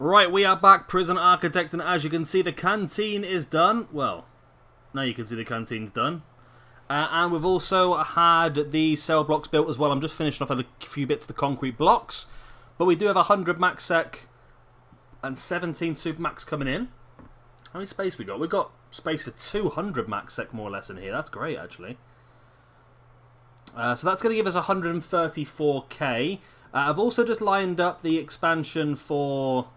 Right, we are back, Prison Architect, and as you can see, the canteen is done. Well, now you can see the canteen's done. And we've also had the cell blocks built as well. I'm just finishing off a few bits of the concrete blocks. But we do have 100 max sec and 17 super max coming in. How many space we got? We've got space for 200 max sec more or less in here. That's great, actually. So that's going to give us 134k. I've also just lined up the expansion for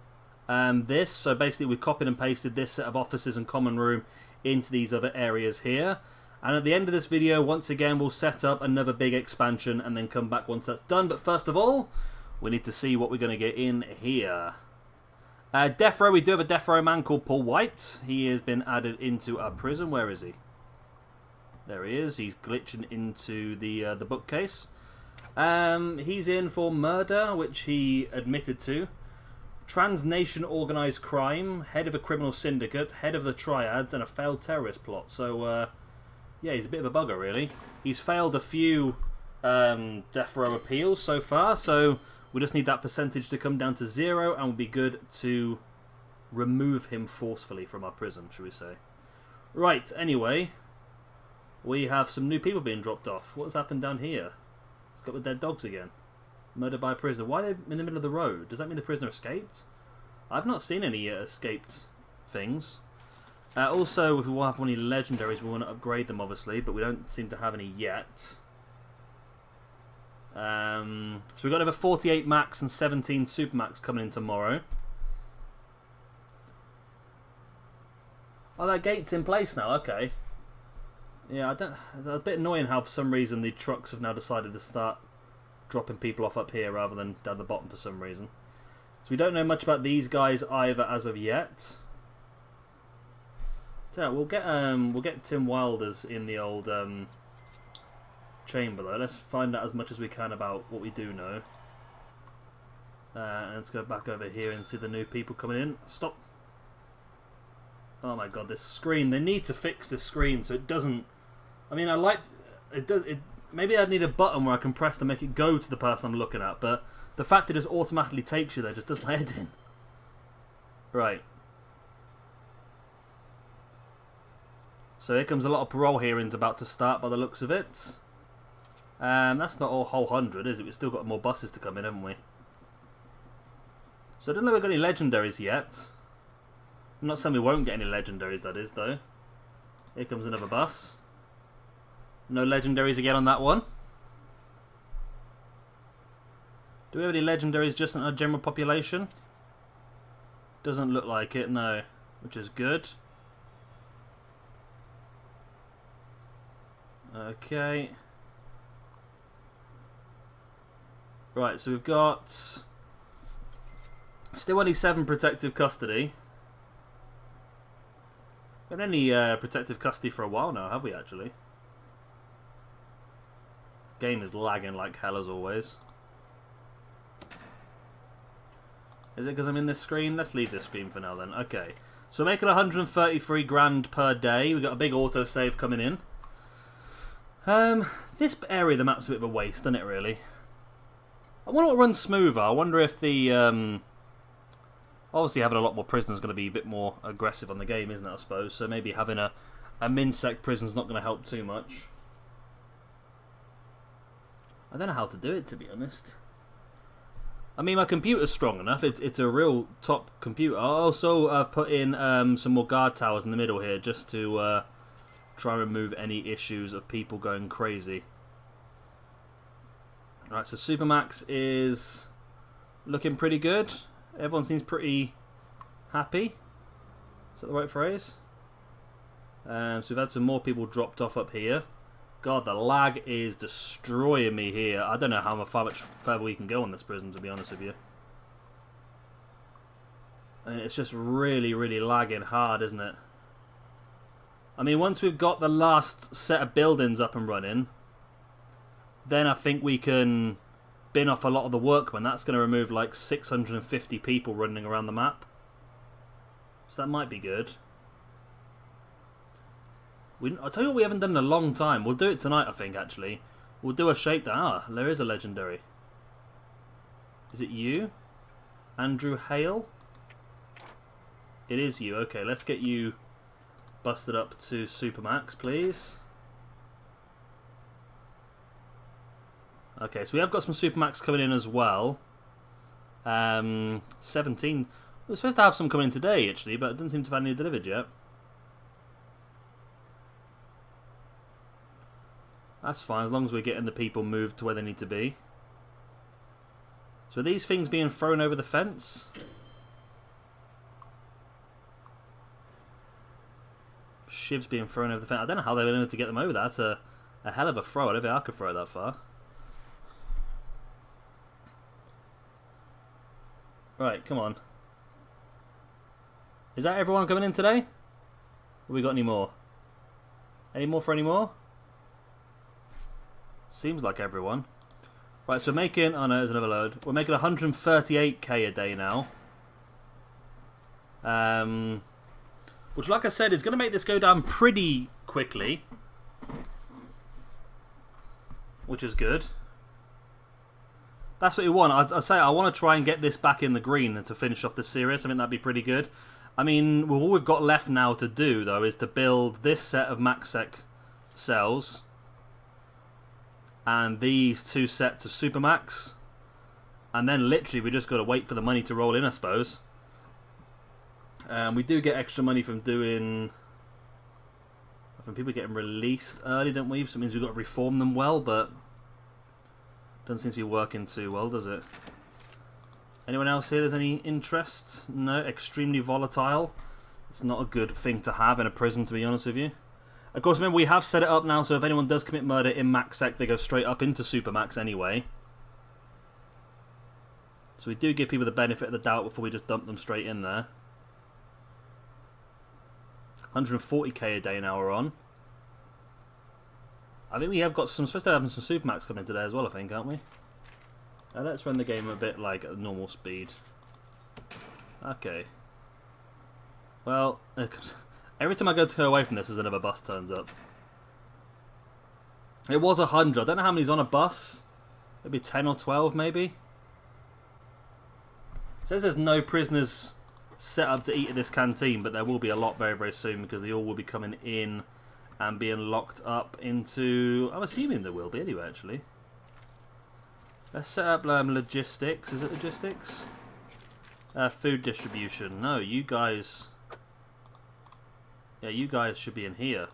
this. So basically we've copied and pasted this set of offices and common room into these other areas here. And at the end of this video, once again, we'll set up another big expansion and then come back once that's done. But first of all, we need to see what we're going to get in here. Death row, we do have a death row man called Poul Mead. He has been added into our prison. Where is he? There he is. He's glitching into the bookcase. He's in for murder, which he admitted to. Transnation organised crime, head of a criminal syndicate, head of the triads, and a failed terrorist plot. So, yeah, he's a bit of a bugger, really. He's failed a few death row appeals so far, so we just need that percentage to come down to 0, and we'll be good to remove him forcefully from our prison, should we say. Right, anyway, we have some new people being dropped off. What's happened down here? It's got the dead dogs again. Murdered by a prisoner. Why are they in the middle of the road? Does that mean the prisoner escaped? I've not seen any escaped things. Also, if we want to have any legendaries, we want to upgrade them, obviously, but we don't seem to have any yet. So we've got over 48 max and 17 super max coming in tomorrow. Oh, that gate's in place now. Okay. Yeah, it's a bit annoying how for some reason the trucks have now decided to start dropping people off up here rather than down the bottom for some reason. So we don't know much about these guys either as of yet. So we'll get Tim Wilders in the old chamber though. Let's find out as much as we can about what we do know. And let's go back over here and see the new people coming in. Stop. Oh my god, this screen. They need to fix this screen so it doesn't... I mean, I like... Maybe I'd need a button where I can press to make it go to the person I'm looking at, but the fact it just automatically takes you there just does my head in. Right. So here comes a lot of parole hearings about to start by the looks of it. That's not all whole 100, is it? We've still got more buses to come in, haven't we? So I don't know if we've got any legendaries yet. I'm not saying we won't get any legendaries, that is, though. Here comes another bus. No legendaries again on that one. Do we have any legendaries just in our general population? Doesn't look like it, no. Which is good. Okay. Right, so we've got... still only 7 protective custody. We've had any protective custody for a while now, have we actually? Game is lagging like hell as always. Is it because I'm in this screen? Let's leave this screen for now then. Okay. So we're making 133 grand per day. We've got a big autosave coming in. This area of the map's a bit of a waste, isn't it, really? I wonder what runs smoother. I wonder if the... obviously having a lot more prisoners is going to be a bit more aggressive on the game, isn't it, I suppose? So maybe having a min-sec prison's not going to help too much. I don't know how to do it, to be honest. I mean, my computer's strong enough. It's a real top computer. I also have put in some more guard towers in the middle here just to try and remove any issues of people going crazy. Right, so Supermax is looking pretty good. Everyone seems pretty happy. Is that the right phrase? So we've had some more people dropped off up here. God, the lag is destroying me here. I don't know how much further we can go on this prison, to be honest with you. I mean, it's just really, really lagging hard, isn't it? I mean, once we've got the last set of buildings up and running, then I think we can bin off a lot of the workmen. That's going to remove like 650 people running around the map. So that might be good. I'll tell you what we haven't done in a long time. We'll do it tonight, I think, actually. We'll do a shakedown. Ah, there is a legendary. Is it you? Andrew Hale? It is you. Okay, let's get you busted up to Supermax, please. Okay, so we have got some Supermax coming in as well. 17. We're supposed to have some coming in today, actually, but it doesn't seem to have any delivered yet. That's fine, as long as we're getting the people moved to where they need to be. So are these things being thrown over the fence? Shivs being thrown over the fence. I don't know how they were able to get them over that. That's a hell of a throw. I don't think I could throw it that far. Right, come on. Is that everyone coming in today? Have we got any more? Any more for any more? Seems like everyone. Right, so making... Oh no, there's another load. We're making 138k a day now. Which, like I said, is going to make this go down pretty quickly. Which is good. That's what you want. I'd say I want to try and get this back in the green to finish off the series. I think that'd be pretty good. I mean, all we've got left now to do, though, is to build this set of MaxSec cells. And these two sets of Supermax. And then literally we just got to wait for the money to roll in, I suppose. We do get extra money from doing... From people getting released early, don't we? So it means we've got to reform them well, but... Doesn't seem to be working too well, does it? Anyone else here? There's any interest? No? Extremely volatile. It's not a good thing to have in a prison, to be honest with you. Of course, remember, we have set it up now, so if anyone does commit murder in MaxSec, they go straight up into Supermax anyway. So we do give people the benefit of the doubt before we just dump them straight in there. 140k a day now we're on. I think we have got some, supposed to have some Supermax coming today as well, I think, aren't we? Let's run the game a bit like at normal speed. Okay. Well, every time I go to go away from this, there's another bus turns up. It was 100. I don't know how many's on a bus. Maybe 10 or 12, maybe. It says there's no prisoners set up to eat at this canteen, but there will be a lot very, very soon because they all will be coming in and being locked up into... I'm assuming there will be anyway, actually. Let's set up logistics. Is it logistics? Food distribution. No, you guys... Yeah, you guys should be in here.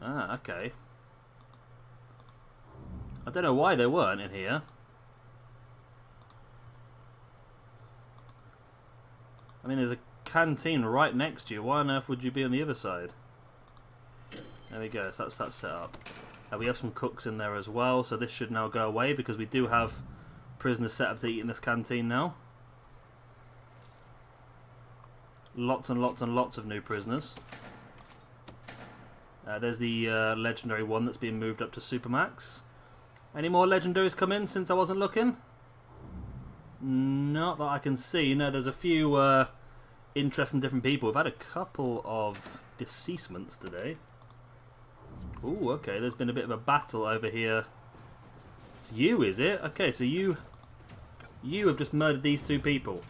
Ah, okay. I don't know why they weren't in here. I mean, there's a canteen right next to you. Why on earth would you be on the other side? There we go. So that's set up. We have some cooks in there as well, so this should now go away because we do have prisoners set up to eat in this canteen now. Lots and lots and lots of new prisoners. There's the legendary one that's being moved up to Supermax. Any more legendaries come in since I wasn't looking? Not that I can see. No, there's a few interesting different people. We've had a couple of deceasements today. Ooh, okay, there's been a bit of a battle over here. It's you, is it? Okay, so you have just murdered these two people.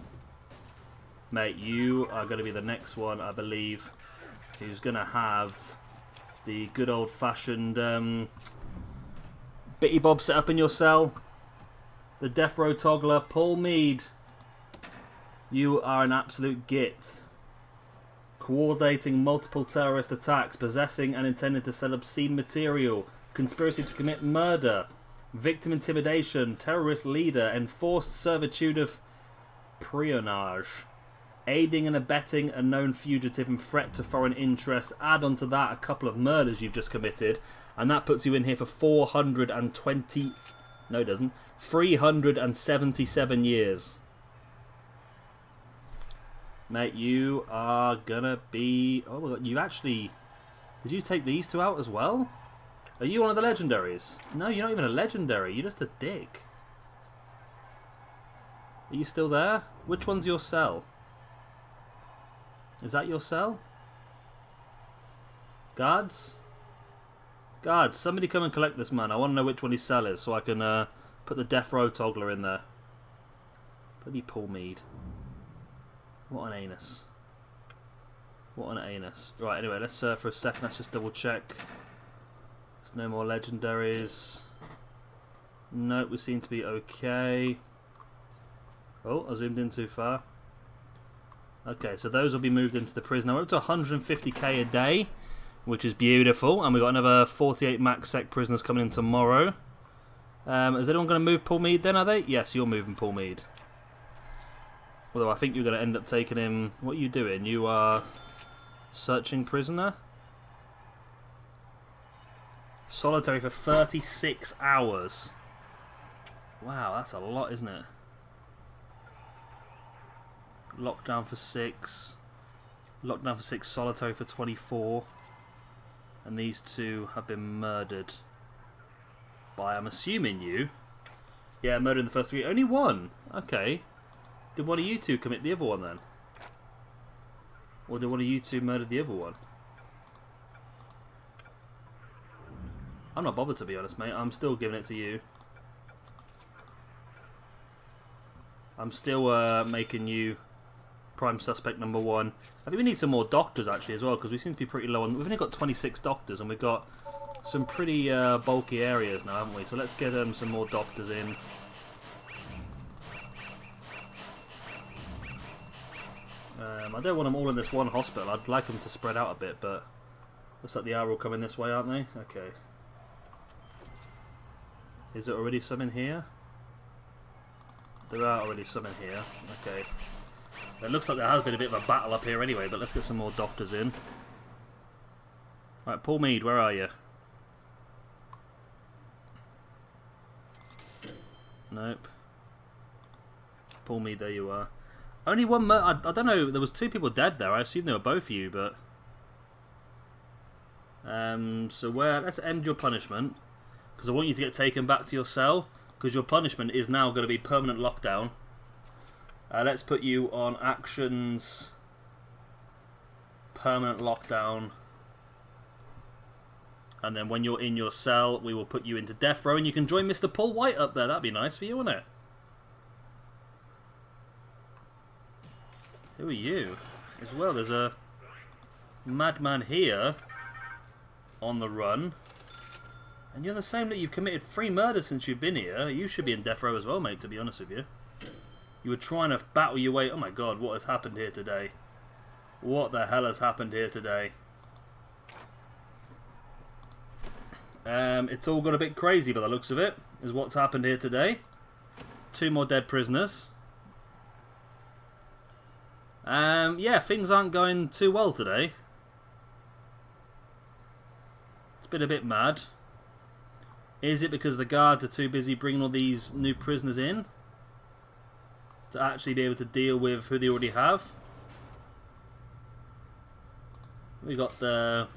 Mate, you are going to be the next one, I believe, who's going to have the good old-fashioned Bitty Bob set up in your cell. The death row toggler, Poul Mead. You are an absolute git. Coordinating multiple terrorist attacks, possessing and intending to sell obscene material, conspiracy to commit murder, victim intimidation, terrorist leader, enforced servitude of peonage, aiding and abetting a known fugitive and threat to foreign interests. Add on to that a couple of murders you've just committed, and that puts you in here for 420... No, it doesn't. 377 years. Mate, you are gonna be... Oh, my God, you actually... Did you take these two out as well? Are you one of the legendaries? No, you're not even a legendary. You're just a dick. Are you still there? Which one's your cell? Is that your cell? Guards? Guards, somebody come and collect this man. I want to know which one his cell is so I can put the death row toggler in there. Bloody Poul Mead. What an anus. What an anus. Right, anyway, let's for a second, let's just double check. There's no more legendaries. Nope, we seem to be okay. Oh, I zoomed in too far. Okay, so those will be moved into the prison. Now we're up to 150k a day, which is beautiful. And we've got another 48 max sec prisoners coming in tomorrow. Is anyone going to move Poul Mead then, are they? Yes, you're moving Poul Mead. Although I think you're going to end up taking him... What are you doing? You are searching prisoner? Solitary for 36 hours. Wow, that's a lot, isn't it? Lockdown for 6. Lockdown for 6, solitary for 24. And these two have been murdered. By, I'm assuming you. Yeah, murdered in the first 3. Only one. Okay. Did one of you two commit the other one then? Or did one of you two murder the other one? I'm not bothered, to be honest, mate. I'm still giving it to you. I'm still making you prime suspect number 1. I think we need some more doctors, actually, as well, because we seem to be pretty low on... We've only got 26 doctors, and we've got some pretty bulky areas now, haven't we? So let's get some more doctors in. I don't want them all in this one hospital. I'd like them to spread out a bit, but looks like they are all coming this way, aren't they? Okay. Is there already some in here? There are already some in here. Okay. It looks like there has been a bit of a battle up here anyway, but let's get some more doctors in. Right, Poul Mead, where are you? Nope. Poul Mead, there you are. Only one I don't know, there was 2 people dead there. I assume they were both you, but... so let's end your punishment. Because I want you to get taken back to your cell. Because your punishment is now going to be permanent lockdown. Let's put you on actions... Permanent lockdown. And then when you're in your cell, we will put you into death row. And you can join Mr. Paul White up there. That'd be nice for you, wouldn't it? Who are you? As well, there's a madman here on the run. And you're the same that you've committed 3 murders since you've been here. You should be in death row as well, mate, to be honest with you. You were trying to battle your way... Oh my god, what has happened here today? What the hell has happened here today? It's all got a bit crazy by the looks of it, is what's happened here today. 2 more dead prisoners. Yeah, things aren't going too well today. It's been a bit mad. Is it because the guards are too busy bringing all these new prisoners in? To actually be able to deal with who they already have? We got the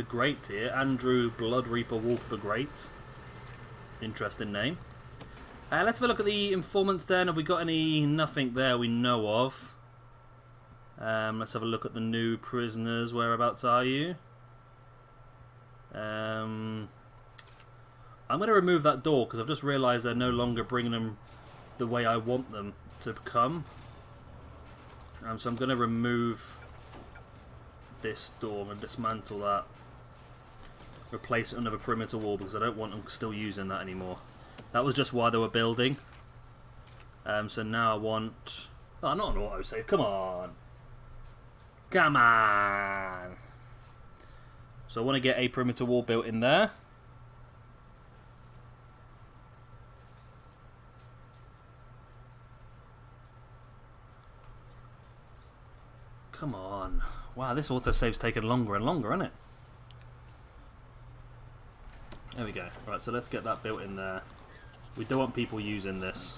Great here. Andrew Blood Reaper Wolf the Great. Interesting name. Let's have a look at the informants then. Have we got any... Nothing there we know of. Let's have a look at the new prisoners. Whereabouts are you? I'm going to remove that door because I've just realised they're no longer bringing them the way I want them to come. So I'm going to remove this door and dismantle that. Replace it with another perimeter wall because I don't want them still using that anymore. That was just why they were building. So now I want... Oh, not an autosave. Come on. Come on. So I want to get a perimeter wall built in there. Come on. Wow, this autosave's taken longer and longer, isn't it? There we go. Right, so let's get that built in there. We don't want people using this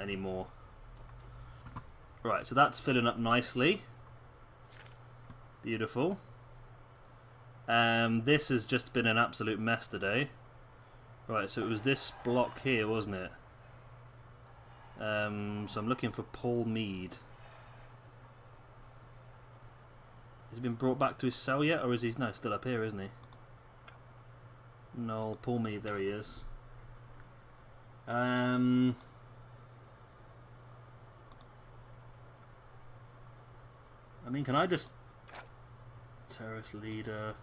anymore. Right, so that's filling up nicely. Beautiful. This has just been an absolute mess today. Right, so it was this block here, wasn't it? So I'm looking for Poul Mead. Has he been brought back to his cell yet, or is he... No, still up here, isn't he? No, Poul Mead, there he is. I mean, can I just... Terrorist leader...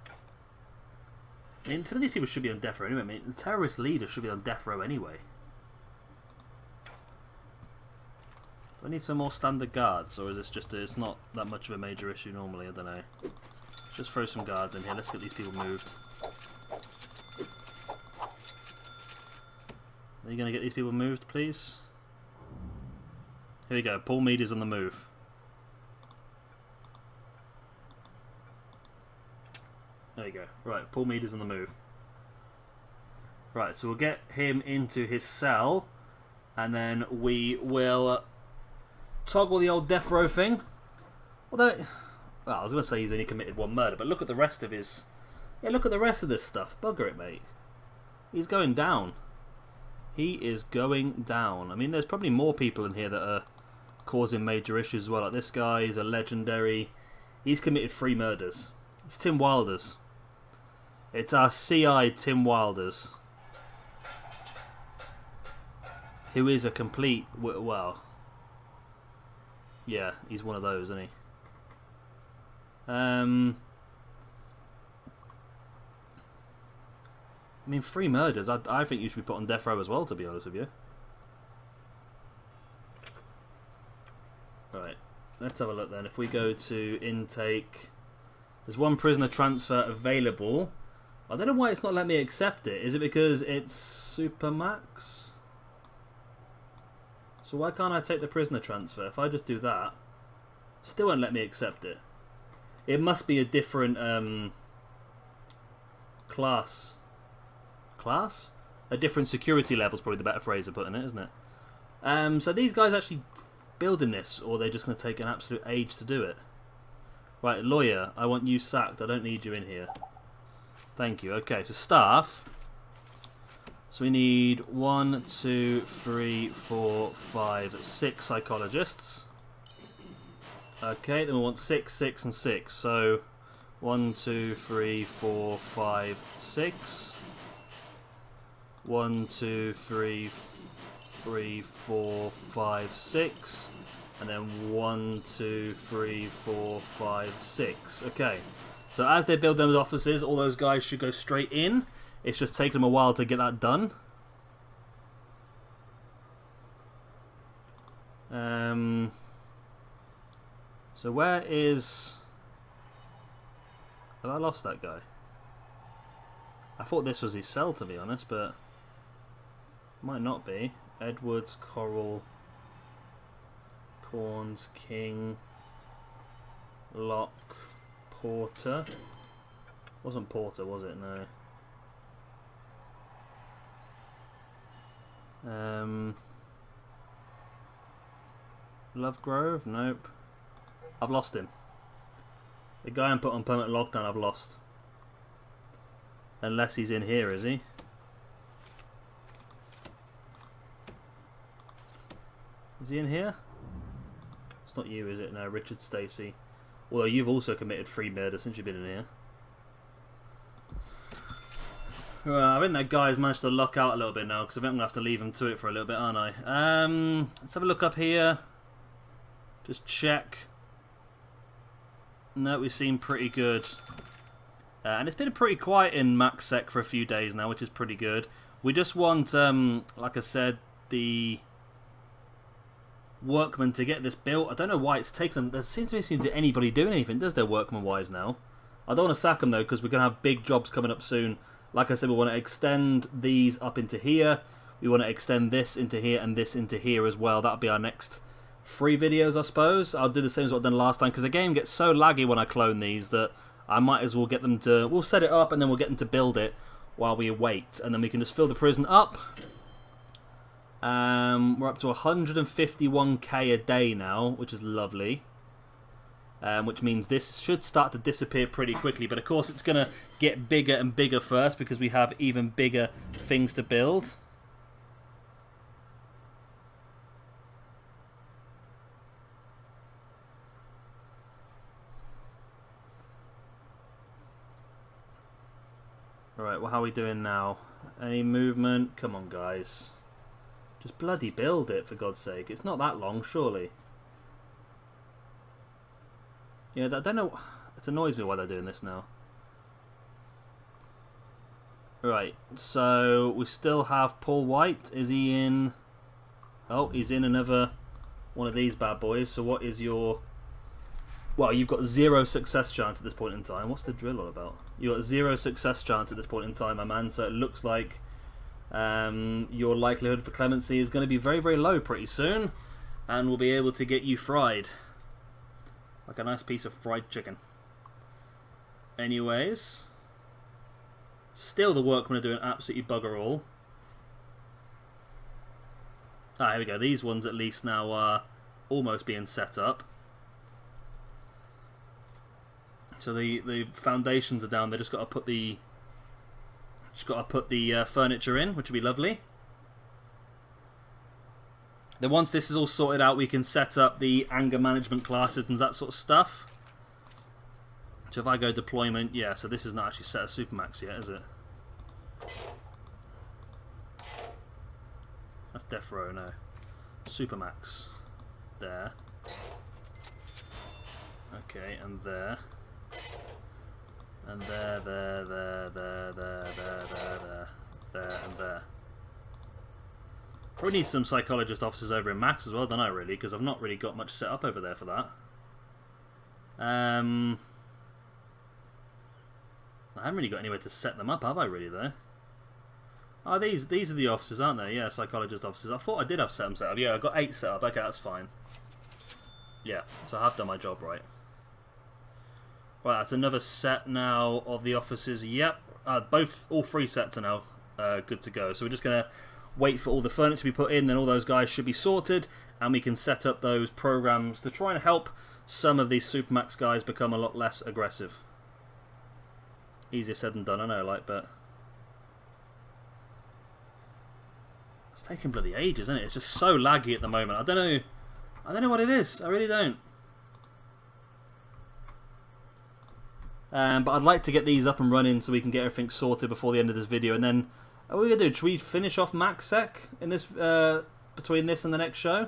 I mean, some of these people should be on death row anyway. I mean, the terrorist leader should be on death row anyway. Do I need some more standard guards, or is this just... it's not that much of a major issue normally, I don't know. Just throw some guards in here, let's get these people moved. Are you going to get these people moved, please? Here we go, Poul Mead is on the move. There you go. Right, Poul Mead is on the move. Right, so we'll get him into his cell, and then we will toggle the old death row thing. Although, well, I was going to say he's only committed one murder, but look at the rest of his... yeah, look at the rest of this stuff. Bugger it, mate. He's going down. He is going down. I mean, there's probably more people in here that are causing major issues as well. Like this guy is a legendary. He's committed 3 murders. It's Tim Wilder's. It's our CI Tim Wilder's. Who is a complete... well... yeah, he's one of those, isn't he? I mean, 3 murders. I think you should be put on death row as well, to be honest with you. Right, let's have a look then. If we go to intake, there's 1 prisoner transfer available. I don't know why it's not letting me accept it. Is it because it's Supermax? So why can't I take the prisoner transfer? If I just do that, still won't let me accept it. It must be a different class. Class? A different security level is probably the better phrase of putting it, isn't it? So these guys actually building this, or they're just going to take an absolute age to do it. Right, lawyer, I want you sacked. I don't need you in here. Thank you. Okay, so staff. So we need 1, 2, 3, 4, 5, 6 psychologists. Okay, then we want 6, 6, and 6. So 1, 2, 3, 4, 5, 6. 1, 2, 3, 4, 5, 6. And then 1, 2, 3, 4, 5, 6. Okay. So as they build those offices, all those guys should go straight in. It's just taken them a while to get that done. So where is... have I lost that guy? I thought this was his cell, to be honest, but... might not be. Edwards, Coral, Corns, King, Locke, Porter. Wasn't Porter, was it? No. Lovegrove? Nope. I've lost him. The guy I'm put on permanent lockdown, I've lost. Unless he's in here, is he? Is he in here? It's not you, is it? No, Richard Stacey. Although you've also committed 3 murders since you've been in here. I think that guy's managed to luck out a little bit now, because I think I'm going to have to leave him to it for a little bit, aren't I? Let's have a look up here. Just check. No, we seem pretty good. And it's been pretty quiet in MaxSec for a few days now, which is pretty good. We just want, like I said, the workmen to get this built. I don't know why it's taken them. There seems to be anybody doing anything, does there, workman-wise now? I don't want to sack them, though, because we're going to have big jobs coming up soon. Like I said, we want to extend these up into here. We want to extend this into here and this into here as well. That'll be our next 3 videos, I suppose. I'll do the same as what I've done last time, because the game gets so laggy when I clone these that I might as well get them to... we'll set it up and then we'll get them to build it while we wait. And then we can just fill the prison up. We're up to 151k a day now, which is lovely. Which means this should start to disappear pretty quickly. But of course it's going to get bigger and bigger first, because we have even bigger things to build. Alright, well, how are we doing now? Any movement? Come on, guys. Just bloody build it, for God's sake. It's not that long, surely. Yeah, I don't know. It annoys me why they're doing this now. Right, so we still have Paul White. Is he in? Oh, he's in another one of these bad boys. So what is your... Well, you've got 0 success chance at this point in time. What's the drill all about? You've got 0 success chance at this point in time, my man. So it looks like your likelihood for clemency is going to be very, very low pretty soon. And we'll be able to get you fried. Like a nice piece of fried chicken. Anyways. Still the workmen are doing absolutely bugger all. Ah, here we go. These ones at least now are almost being set up. So the foundations are down. They just got to put the furniture in, which would be lovely. Then once this is all sorted out, we can set up the anger management classes and that sort of stuff. So if I go deployment, yeah. So this is not actually set as Supermax yet, is it? That's Death Row, no. Supermax. There. Okay, and there. And there, and there. Probably need some psychologist officers over in Max as well, don't I, really? Because I've not really got much set up over there for that. I haven't really got anywhere to set them up, have I, really, though? Oh, these are the officers, aren't they? Yeah, psychologist officers. I thought I did have them set up. Yeah, I've got 8 set up. Okay, that's fine. Yeah, so I have done my job right. Right, that's another set now of the officers. Yep, all 3 sets are now good to go. So we're just going to wait for all the furniture to be put in, then all those guys should be sorted, and we can set up those programs to try and help some of these Supermax guys become a lot less aggressive. Easier said than done, I know, like, but it's taking bloody ages, isn't it? It's just so laggy at the moment. I don't know what it is. I really don't. But I'd like to get these up and running so we can get everything sorted before the end of this video. And then, what are we going to do? Should we finish off MaxSec in this, between this and the next show?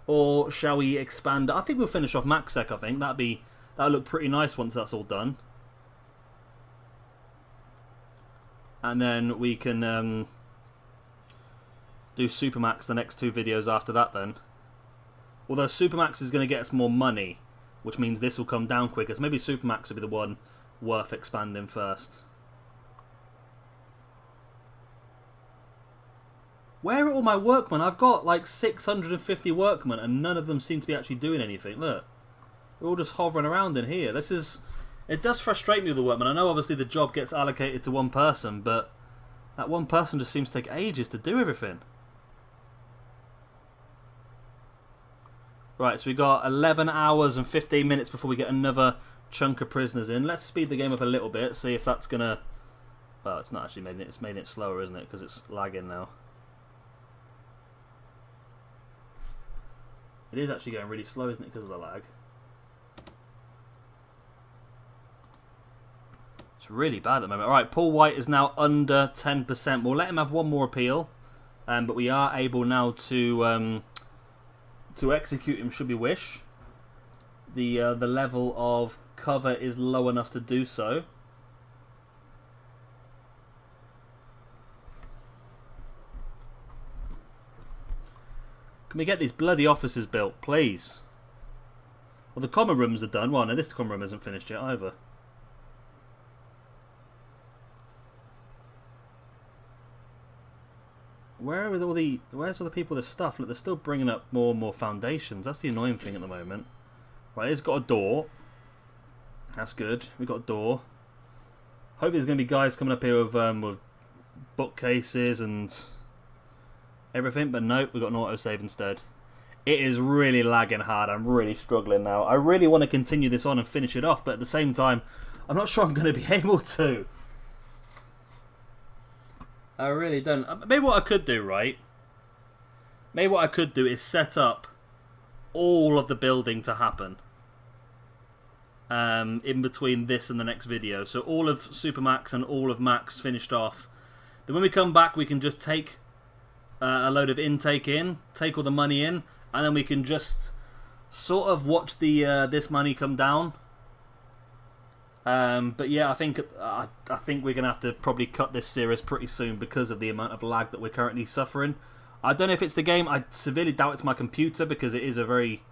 Or shall we expand? I think we'll finish off MaxSec, I think. That'll look pretty nice once that's all done. And then we can do Supermax the next 2 videos after that then. Although Supermax is going to get us more money, which means this will come down quicker. So maybe Supermax will be the one worth expanding first. Where are all my workmen? I've got like 650 workmen and none of them seem to be actually doing anything. Look. They're all just hovering around in here. It does frustrate me with the workmen. I know obviously the job gets allocated to one person, but that one person just seems to take ages to do everything. Right, so we got 11 hours and 15 minutes before we get another chunk of prisoners in. Let's speed the game up a little bit, see if that's gonna... Well, it's not actually making it. It's making it slower, isn't it? Because it's lagging now. It is actually going really slow, isn't it? Because of the lag. It's really bad at the moment. Alright, Paul White is now under 10%. We'll let him have one more appeal. But we are able now to execute him should we wish. The level of cover is low enough to do so. Can we get these bloody offices built, please? Well, the common rooms are done. Well, no, this common room isn't finished yet either. Where's all the people with stuff? Look, they're still bringing up more and more foundations. That's the annoying thing at the moment. Right, it's got a door. That's good. We've got a door. Hopefully there's going to be guys coming up here with bookcases and everything, but nope, we've got an autosave instead. It is really lagging hard. I'm really struggling now. I really want to continue this on and finish it off, but at the same time, I'm not sure I'm going to be able to. I really don't. Maybe what I could do, right? Maybe what I could do is set up all of the building to happen in between this and the next video. So all of Supermax and all of Max finished off. Then when we come back, we can just take a load of intake in, take all the money in, and then we can just sort of watch the this money come down. But yeah, I think we're gonna have to probably cut this series pretty soon because of the amount of lag that we're currently suffering. I don't know if it's the game. I severely doubt it's my computer because it is a very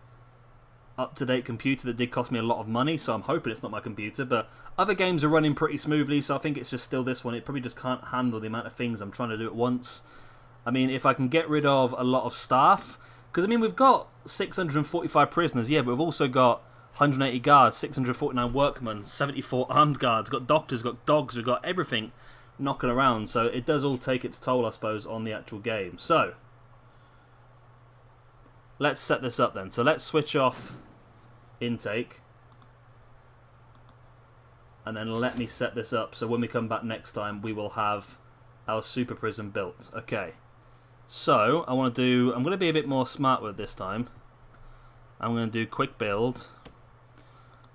up-to-date computer that did cost me a lot of money, so I'm hoping it's not my computer. But other games are running pretty smoothly, so I think it's just still this one. It probably just can't handle the amount of things I'm trying to do at once. I mean, if I can get rid of a lot of staff, because I mean we've got 645 prisoners, yeah, but we've also got 180 guards, 649 workmen, 74 armed guards, got doctors, got dogs, we've got everything knocking around, so it does all take its toll, I suppose, on the actual game. So let's set this up then. So let's switch off intake, and then let me set this up so when we come back next time we will have our super prison built. Okay, so I'm going to be a bit more smart with this time. I'm going to do quick build,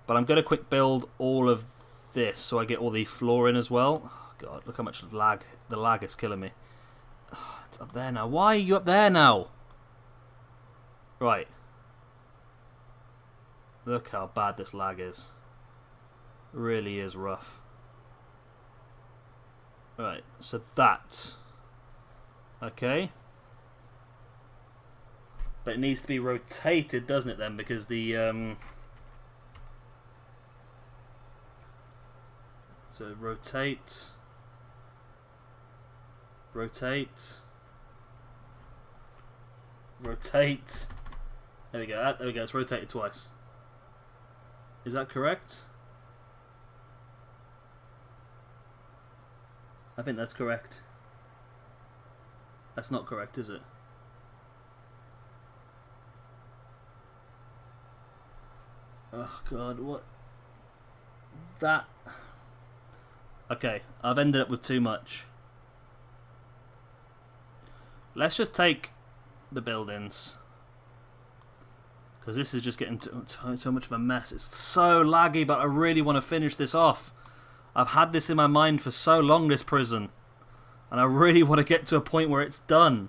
but I'm going to quick build all of this so I get all the floor in as well. Oh god, look how much lag, the lag is killing me. Oh, it's up there now. Why are you up there now? Right. Look how bad this lag is. It really is rough. Right, so that. Okay. But it needs to be rotated, doesn't it then? Because the so rotate. Rotate. Rotate. There we go. There we go. It's rotated twice. Is that correct? I think that's correct. That's not correct, is it? Oh god, what? That... Okay, I've ended up with too much. Let's just take the buildings, because this is just getting so much of a mess. It's so laggy, but I really want to finish this off. I've had this in my mind for so long, this prison, and I really want to get to a point where it's done.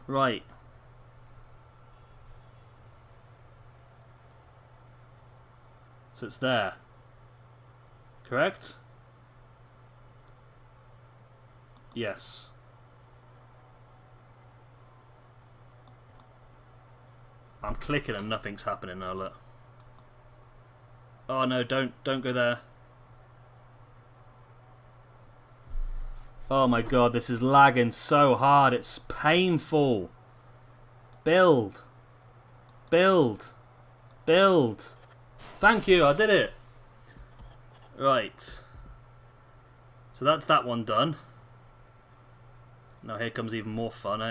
Right. So it's there. Correct? Yes. I'm clicking and nothing's happening now, look. Oh no, don't go there. Oh my god, this is lagging so hard, it's painful. Build. Build. Build. Thank you, I did it. Right. So that's that one done. Now here comes even more fun,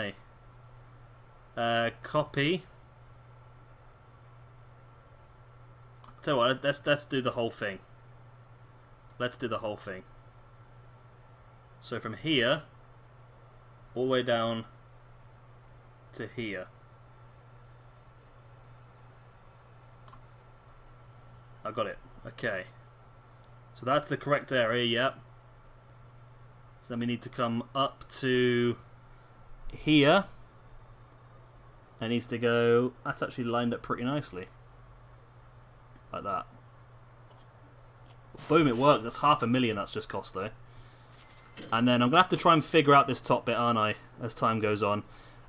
eh? Copy. Tell you what, let's do the whole thing. Let's do the whole thing. So from here, all the way down to here. I got it. Okay. So that's the correct area, yep. So then we need to come up to here. It needs to go... That's actually lined up pretty nicely. Like that. Boom, it worked. That's $500,000 that's just cost though. And then I'm going to have to try and figure out this top bit, aren't I, as time goes on.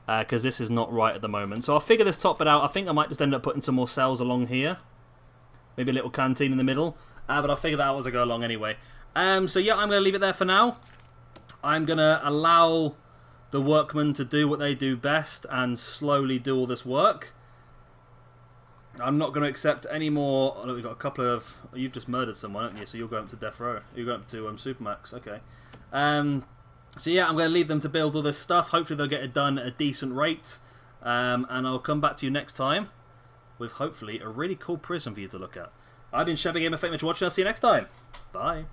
Because this is not right at the moment. So I'll figure this top bit out. I think I might just end up putting some more cells along here. Maybe a little canteen in the middle. But I'll figure that out as I go along anyway. So yeah, I'm going to leave it there for now. I'm going to allow the workmen to do what they do best and slowly do all this work. I'm not going to accept any more... Oh, look, we've got a couple of... Oh, you've just murdered someone, haven't you? So you're going up to death row. You're going up to Supermax. Okay. So yeah, I'm going to leave them to build all this stuff. Hopefully they'll get it done at a decent rate. And I'll come back to you next time with hopefully a really cool prison for you to look at. I've been Chevy Gamer. Thank you for watching. I'll see you next time. Bye.